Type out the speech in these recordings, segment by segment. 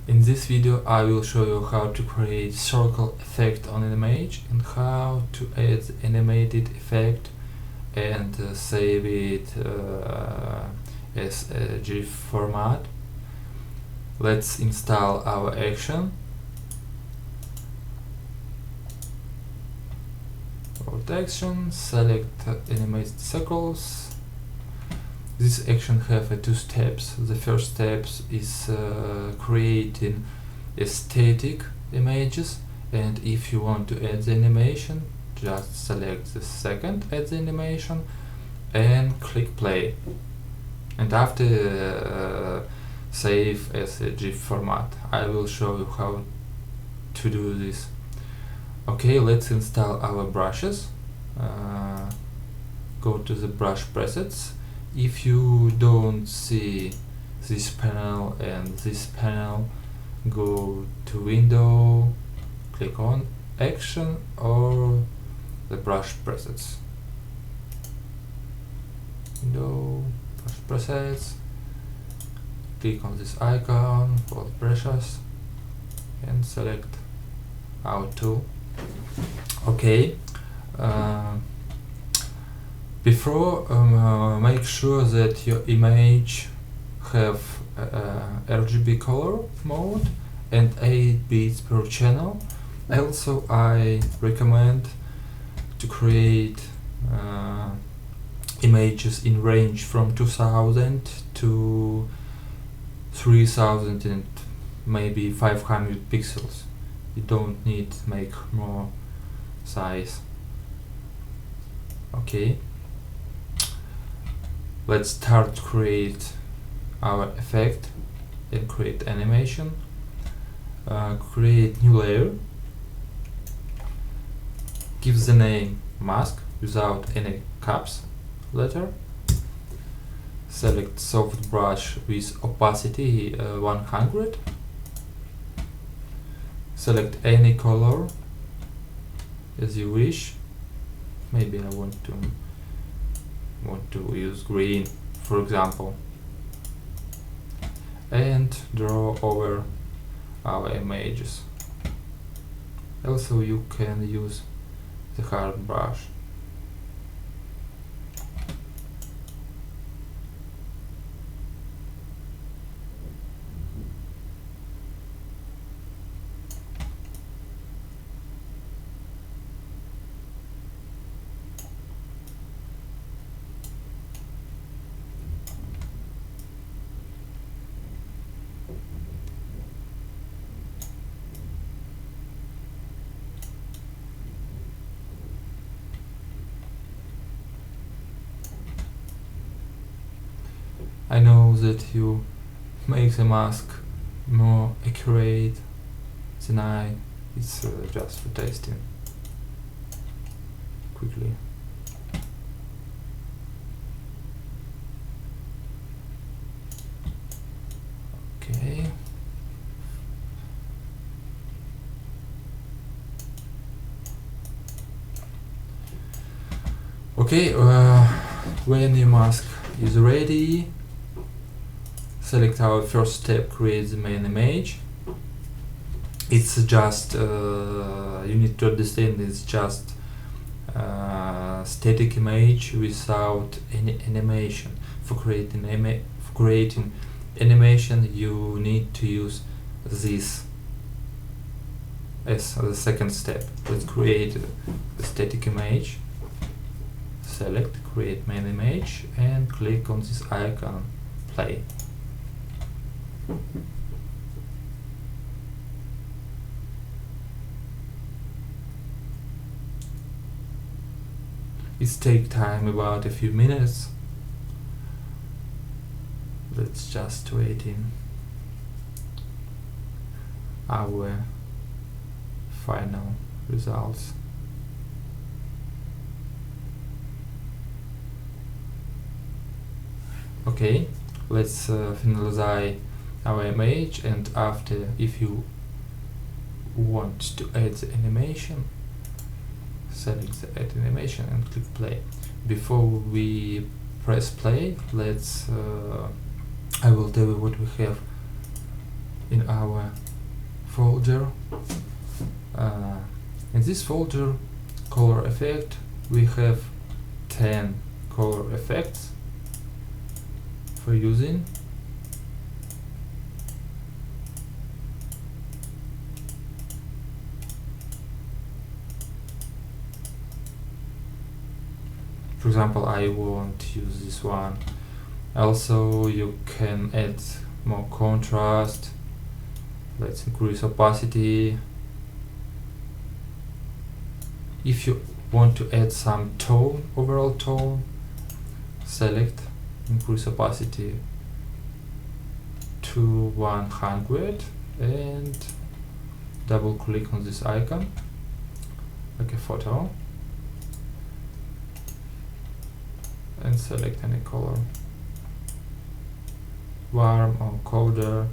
In this video I will show you how to create circle effect on an image and how to add animated effect and save it as a GIF format. Let's install our action. Old action, select animated circles. This action have two steps. The first step is creating static images, and if you want to add the animation, just select the second add the animation and click play, and after save as a GIF format. I will show you how to do this. Okay, let's install our brushes. Go to the brush presets. If you don't see this panel and this panel, go to window, click on action or the brush presets. Window, brush presets, click on this icon for the brushes and select our tool. Okay. Before, make sure that your image have RGB color mode and 8 bits per channel. Also, I recommend to create images in range from 2000 to 3000 and maybe 500 pixels. You don't need to make more size. Okay. Let's start to create our effect and create animation. Create new layer. Give the name mask without any caps letter. Select soft brush with opacity 100. Select any color as you wish. Maybe I want to use green, for example, and draw over our images. Also, you can use the hard brush. I know that you make the mask more accurate than I. It's just for testing quickly. Okay. Okay, when your mask is ready, select our first step, create the main image. It's just, you need to understand, it's just static image without any animation. For creating animation, you need to use this as the second step. Let's create a static image. Select create main image and click on this icon, play. It takes time, about a few minutes. Let's just wait in our final results. Okay, let's finalize our image, and after, if you want to add the animation, select the add animation and click play. Before we press play, let's I will tell you what we have in our folder. In this folder, color effect, we have 10 color effects for using. For example, I won't use this one. Also, you can add more contrast. Let's increase opacity. If you want to add some tone, overall tone, select increase opacity to 100 and double click on this icon like a photo and select any color, warm or colder.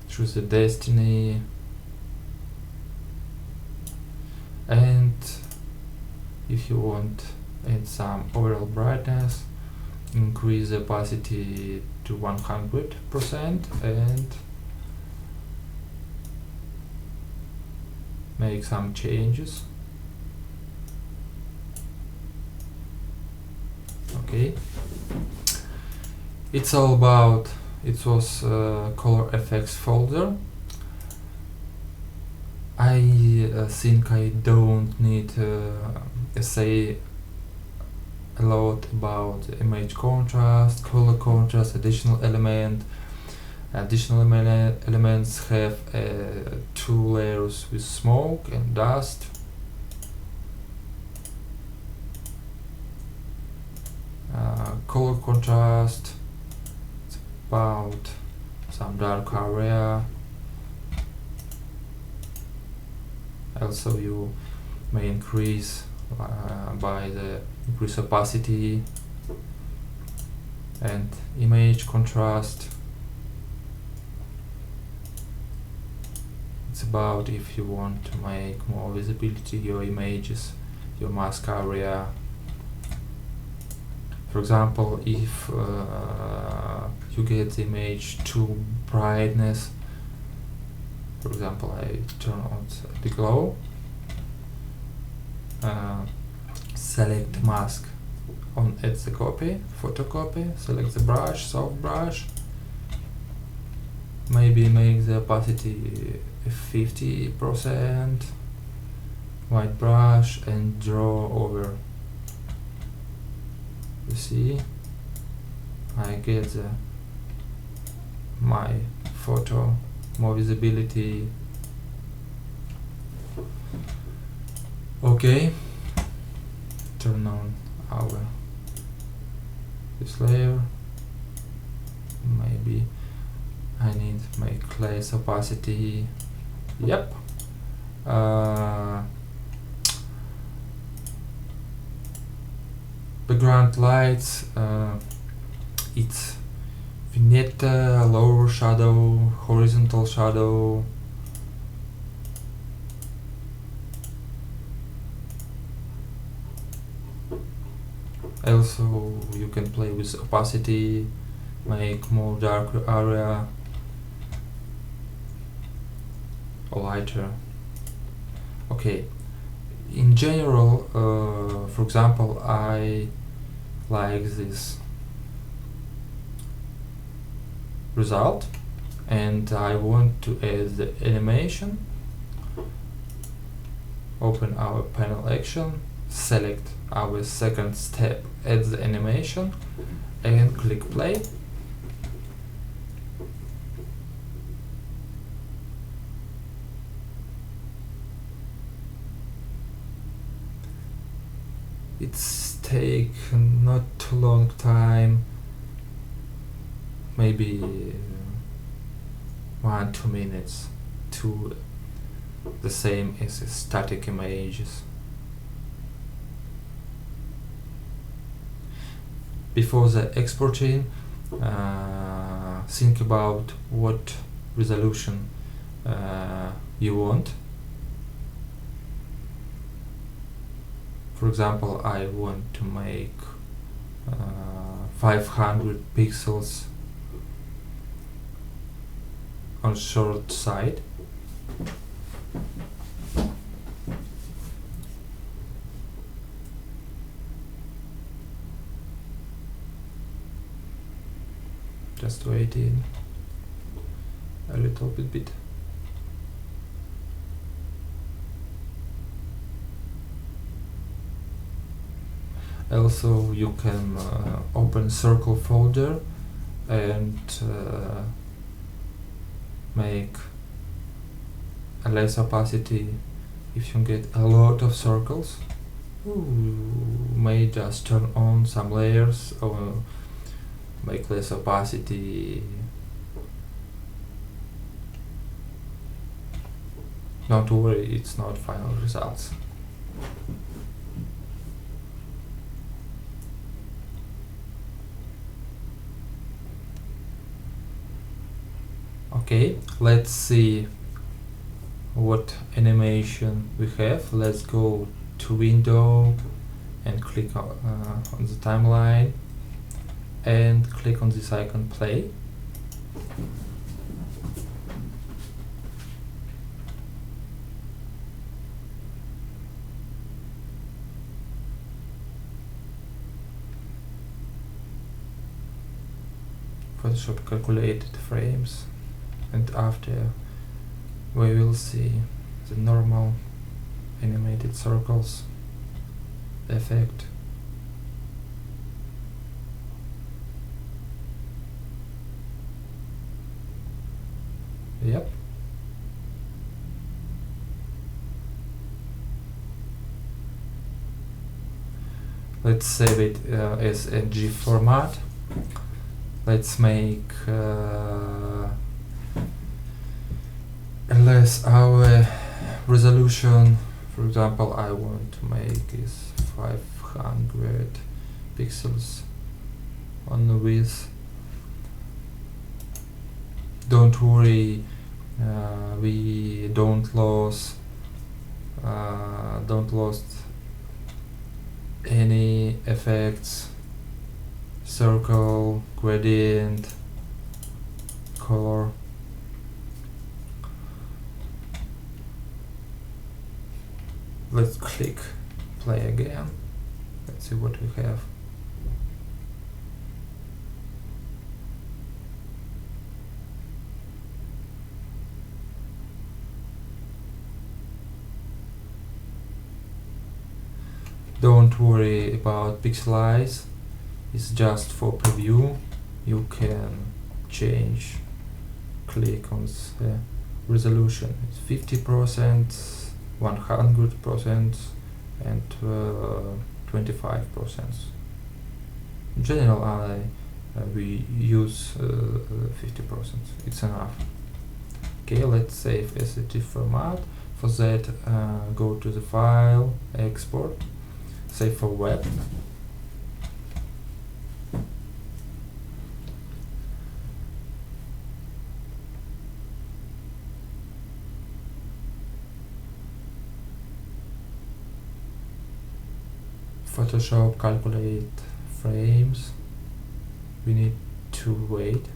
Choose the destiny, and if you want add some overall brightness, increase the opacity to 100% and make some changes. Okay, it's all about, it was color effects folder. I think I don't need say a lot about image contrast, color contrast, additional element. Additional elements have 2 layers with smoke and dust. Color contrast, it's about some dark area. Also, you may increase by the increase opacity and image contrast. It's about if you want to make more visibility your images, your mask area. For example, if you get the image too brightness, for example, I turn on the glow, select mask on add the copy, photocopy, select the brush, soft brush, maybe make the opacity 50%, white brush and draw over. You see, I get my photo, more visibility. Okay, turn on our this layer. Maybe I need to make less opacity. Yep. Background lights, it's vignette, lower shadow, horizontal shadow. Also, you can play with opacity, make more darker area or lighter. Okay, in general, for example, I like this result and I want to add the animation. Open our panel action, select our second step, add the animation and click play. It's take not too long time, maybe 1-2 minutes to the same as static images. Before the exporting, think about what resolution you want. For example, I want to make 500 pixels on short side. Just waiting a little bit. Also, you can open circle folder and make a less opacity if you get a lot of circles. May just turn on some layers or make less opacity. Don't worry, it's not final results. Okay, let's see what animation we have. Let's go to window and click on the timeline and click on this icon play. Photoshop calculated frames, and after we will see the normal animated circles effect. Yep. Let's save it as a GIF format. Let's make less our resolution. For example, I want to make is 500 pixels on the width. Don't worry, we don't lose any effects, circle, gradient, color. Let's click play again. Let's see what we have. Don't worry about pixelize, it's just for preview. You can change, click on the resolution, it's 50%, 100% and 25%. In general, we use 50%, it's enough. Okay, let's save as a GIF format. For that, go to the file, export, save for web. Photoshop calculate frames. We need to wait.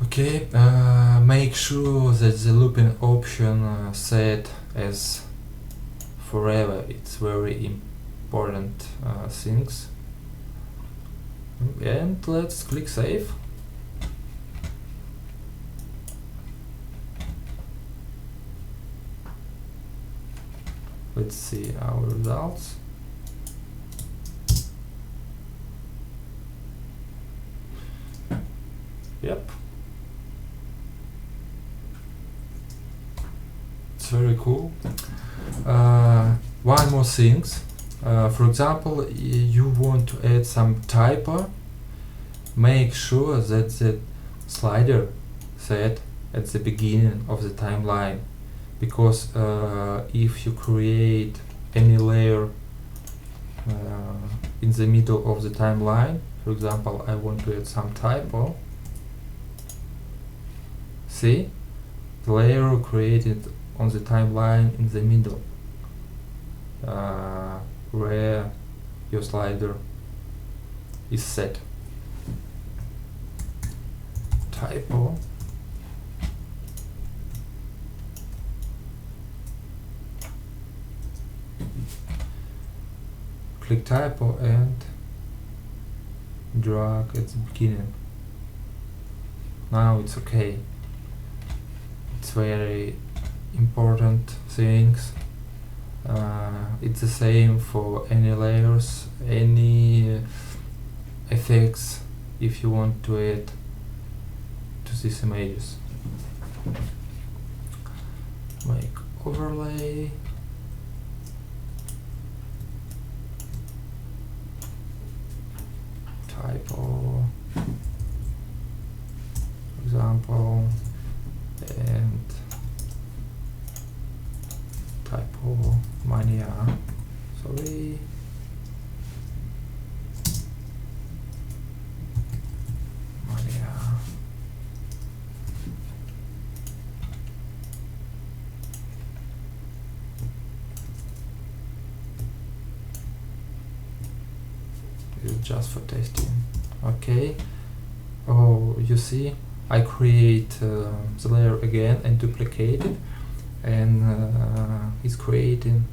Okay, make sure that the looping option set as forever. It's very important things. And let's click save. Let's see our results. Yep. It's very cool. One more things. For example, you want to add some typo. Make sure that the slider set at the beginning of the timeline, because if you create any layer in the middle of the timeline, for example, I want to add some typo. See, the layer created on the timeline in the middle, where your slider is set. Typo. Click typo and drag at the beginning. Now it's okay. It's very important things. It's the same for any layers, any effects if you want to add to these images. Make overlay. Typo, for example, and typo mania. Sorry. Mania. This is just for testing. Okay. Oh, you see, I create the layer again and duplicate it, and it's creating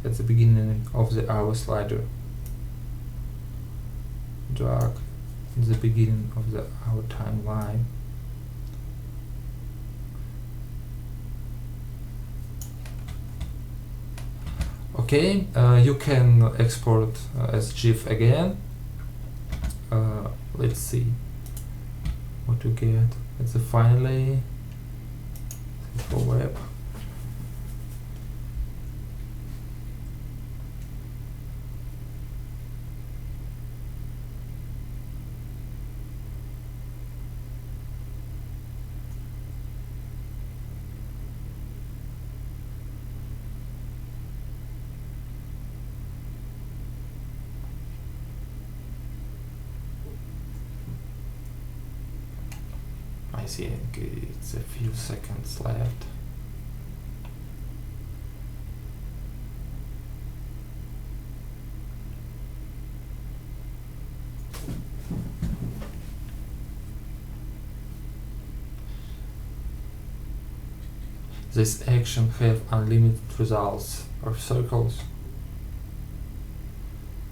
at the beginning of the hour slider. Drag in the beginning of the hour timeline. Okay, you can export as GIF again. Let's see what you get. It's a finally for web. I think it's a few seconds left. This action have unlimited results or circles,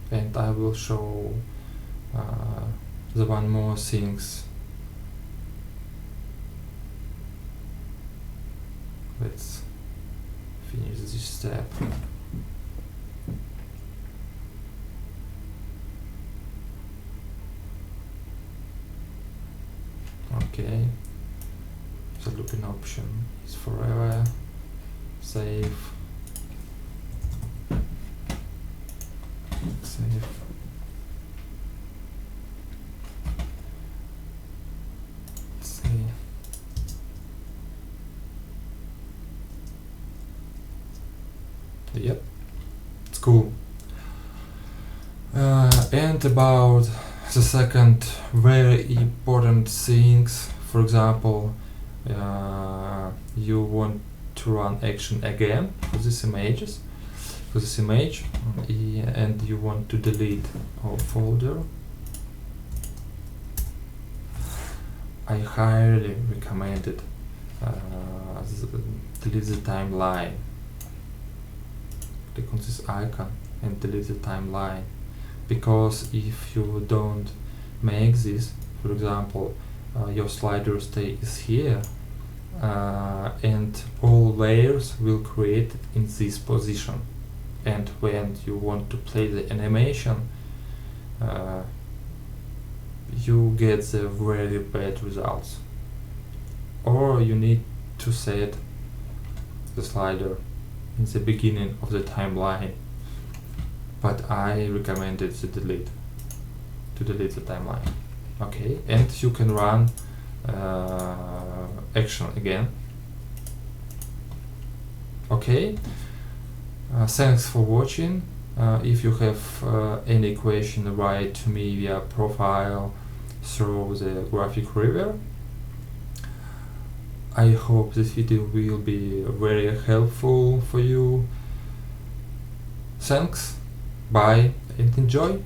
and I will show the one more things. Let's finish this step. Okay, the looping option is forever. Save. Save. Let's see. Yep, it's cool. And about the second very important things, for example, you want to run action again for this image, and you want to delete our folder. I highly recommend it. Delete the timeline. Click on this icon and delete the timeline, because if you don't make this, for example, your slider stays here, and all layers will create in this position. and when you want to play the animation, you get the very bad results, or you need to set the slider in the beginning of the timeline, but I recommended to delete the timeline. Okay, and you can run action again. Okay, thanks for watching. If you have any question, write to me via profile through the graphic river. I hope this video will be very helpful for you. Thanks, bye, and enjoy!